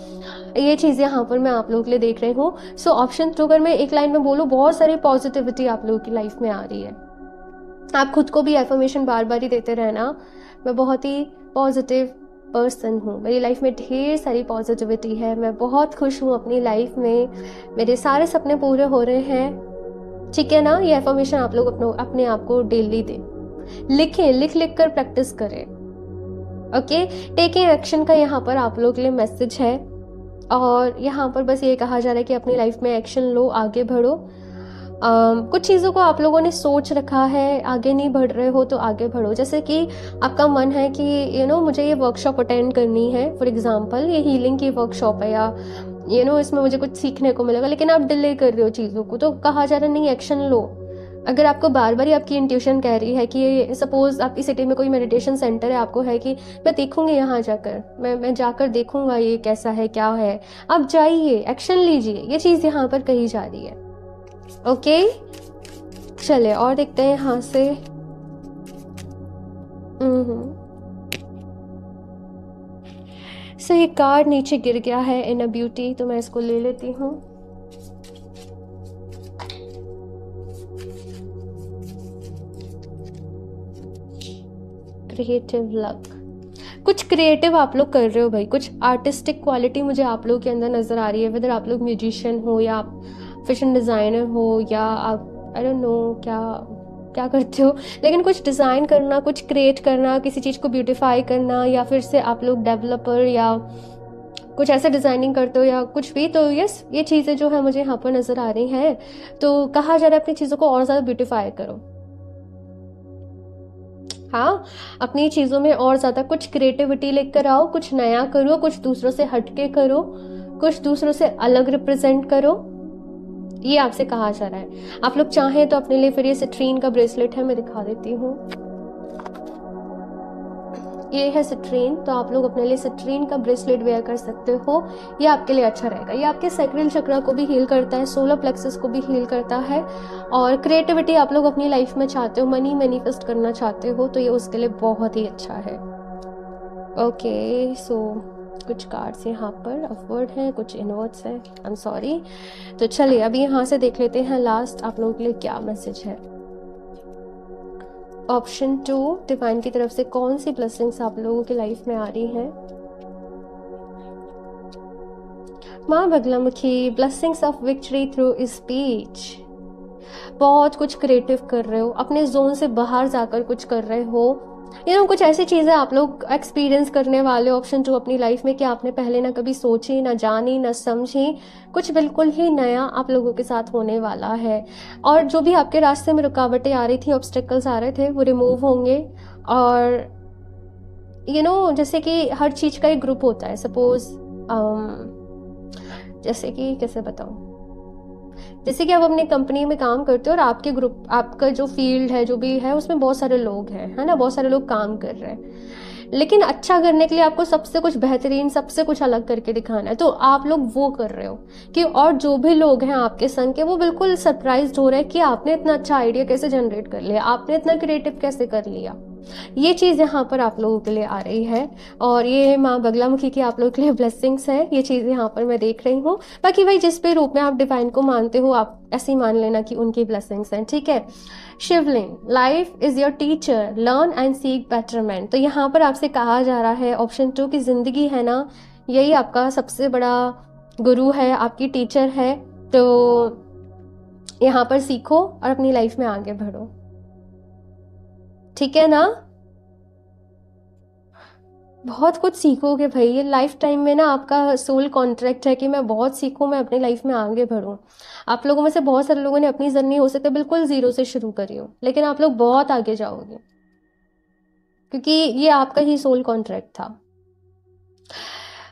ये चीज़ यहाँ पर मैं आप लोगों के लिए देख रही हूँ। सो ऑप्शन 2 अगर मैं एक लाइन में बोलूँ, बहुत सारी पॉजिटिविटी आप लोगों की लाइफ में आ रही है। आप खुद को भी एफर्मेशन बार बार ही देते रहना, मैं बहुत ही पॉजिटिव पर्सन हूँ, मेरी लाइफ में ढेर सारी पॉजिटिविटी है, मैं बहुत खुश हूँ अपनी लाइफ में, मेरे सारे सपने पूरे हो रहे हैं, ठीक है ना। ये एफर्मेशन आप लोग अपने आप को डेली दें, लिखें, लिख लिख कर प्रैक्टिस करें, ओके। टेकिंग एक्शन का यहाँ पर आप लोग के लिए मैसेज है। और यहाँ पर बस ये कहा जा रहा है कि अपनी लाइफ में एक्शन लो, आगे बढ़ो। कुछ चीज़ों को आप लोगों ने सोच रखा है, आगे नहीं बढ़ रहे हो तो आगे बढ़ो। जैसे कि आपका मन है कि मुझे ये वर्कशॉप अटेंड करनी है, फॉर एग्जांपल ये हीलिंग की वर्कशॉप है, या इसमें मुझे कुछ सीखने को मिलेगा, लेकिन आप डिले कर रहे हो चीज़ों को, तो कहा जा रहा है नहीं, एक्शन लो। अगर आपको बार बार आपकी इंट्यूशन कह रही है कि सपोज आपकी सिटी में कोई मेडिटेशन सेंटर है, आपको है कि मैं देखूंगी यहाँ जाकर, मैं जाकर देखूंगा ये कैसा है, क्या है, आप जाइए, एक्शन लीजिए, ये चीज़ यहाँ पर कही जा रही है, ओके। चले और देखते हैं यहाँ से। सो ये कार्ड नीचे गिर गया है इन अ ब्यूटी, तो मैं इसको ले लेती हूँ। क्रिएटिव लक, कुछ क्रिएटिव आप लोग कर रहे हो भाई, कुछ आर्टिस्टिक क्वालिटी मुझे आप लोगों के अंदर नजर आ रही है। वेदर आप लोग म्यूजिशियन हो, या आप फैशन डिज़ाइनर हो, या आप आई डोंट नो क्या करते हो, लेकिन कुछ डिज़ाइन करना, कुछ क्रिएट करना, किसी चीज़ को ब्यूटीफाई करना, या फिर से आप लोग डेवलपर या कुछ ऐसे डिज़ाइनिंग करते हो, या कुछ भी। तो यस, ये चीज़ें जो है मुझे यहाँ पर नज़र आ रही हैं। तो कहा जा रहा है अपनी चीज़ों को और ज़्यादा ब्यूटीफाई करो, हाँ, अपनी चीज़ों में और ज़्यादा कुछ क्रिएटिविटी लेकर आओ, कुछ नया करो, कुछ दूसरों से हटके करो, कुछ दूसरों से अलग रिप्रेजेंट करो, ये आपसे कहा जा रहा है। आप लोग चाहें तो अपने लिए फिर ये सिट्रीन का ब्रेसलेट है, मैं दिखा देती हूँ। ये है सिट्रीन, तो आप लोग अपने लिए सिट्रीन का ब्रेसलेट वेयर कर सकते हो, ये आपके लिए अच्छा रहेगा। ये आपके सैक्रल चक्र को भी हील करता है, सोलर प्लेक्सस को भी हील करता है, और क्रिएटिविटी आप लोग अपनी लाइफ में चाहते हो, मनी मैनिफेस्ट करना चाहते हो, तो ये उसके लिए बहुत ही अच्छा है। ओके, सो कुछ कार्ड्स यहाँ पर अपवर्ड हैं, कुछ इनवर्ड्स हैं, आई एम सॉरी। तो चलिए अभी यहाँ से देख लेते हैं लास्ट आप लोगों के लिए क्या मैसेज है। ऑप्शन 2, डिवाइन की तरफ से कौन सी ब्लेसिंग्स आप लोगों की लाइफ में आ रही हैं। माँ Baglamukhi, blessings of victory through speech. बहुत कुछ क्रिएटिव कर रहे हो, अपने जोन से बाहर जाकर कुछ कर रहे हो, कुछ ऐसी चीजें आप लोग एक्सपीरियंस करने वाले हो ऑप्शन 2 अपनी लाइफ में कि आपने पहले ना कभी सोची, ना जानी, ना समझी। कुछ बिल्कुल ही नया आप लोगों के साथ होने वाला है, और जो भी आपके रास्ते में रुकावटें आ रही थी, ऑब्स्टेकल्स आ रहे थे, वो रिमूव होंगे। और जैसे कि हर चीज का एक ग्रुप होता है, सपोज जैसे कि कैसे बताऊं, जैसे कि आप अपनी कंपनी में काम करते हो और आपके ग्रुप, आपका जो फील्ड है, जो भी है, उसमें बहुत सारे लोग हैं, है ना, बहुत सारे लोग काम कर रहे हैं, लेकिन अच्छा करने के लिए आपको सबसे कुछ बेहतरीन, सबसे कुछ अलग करके दिखाना है, तो आप लोग वो कर रहे हो कि, और जो भी लोग हैं आपके संग के, वो बिल्कुल सरप्राइज्ड हो रहे हैं कि आपने इतना अच्छा आइडिया कैसे जनरेट कर लिया, आपने इतना क्रिएटिव कैसे कर लिया। ये चीज़ यहाँ पर आप लोगों के लिए आ रही है, और ये माँ बगलामुखी की आप लोगों के लिए ब्लेसिंग्स है, ये चीज़ यहाँ पर मैं देख रही हूँ। बाकी भाई जिस भी रूप में आप डिवाइन को मानते हो, आप ऐसे ही मान लेना कि उनकी ब्लेसिंग्स हैं, ठीक है। Shivling, life is your teacher, learn and seek betterment. तो यहाँ पर आपसे कहा जा रहा है ऑप्शन 2 की जिंदगी है ना, यही आपका सबसे बड़ा गुरु है, आपकी टीचर है, तो यहाँ पर सीखो और अपनी लाइफ में आगे बढ़ो, ठीक है ना। बहुत कुछ सीखोगे भाई, ये लाइफ टाइम में ना आपका सोल कॉन्ट्रैक्ट है कि मैं बहुत सीखूं, मैं अपनी लाइफ में आगे बढ़ूं। आप लोगों में से बहुत सारे लोगों ने अपनी जर्नी हो सकता है बिल्कुल जीरो से शुरू करी हो, लेकिन आप लोग बहुत आगे जाओगे, क्योंकि ये आपका ही सोल कॉन्ट्रैक्ट था।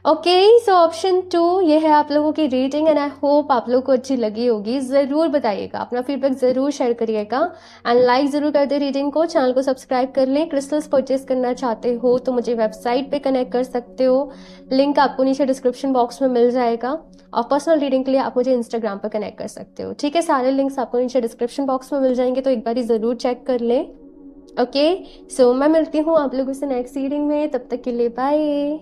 ओके, सो ऑप्शन 2 ये है आप लोगों की रीडिंग, एंड आई होप आप लोगों को अच्छी लगी होगी। ज़रूर बताइएगा, अपना फीडबैक ज़रूर शेयर करिएगा, एंड लाइक ज़रूर कर दे रीडिंग को, चैनल को सब्सक्राइब कर लें। क्रिस्टल्स परचेज करना चाहते हो तो मुझे वेबसाइट पे कनेक्ट कर सकते हो, लिंक आपको नीचे डिस्क्रिप्शन बॉक्स में मिल जाएगा, और पर्सनल रीडिंग के लिए आप मुझे इंस्टाग्राम पर कनेक्ट कर सकते हो, ठीक है। सारे लिंक्स आपको नीचे डिस्क्रिप्शन बॉक्स में मिल जाएंगे, तो एक बार ज़रूर चेक कर लें। ओके, सो मैं मिलती हूँ आप लोगों से नेक्स्ट रीडिंग में, तब तक के लिए बाय।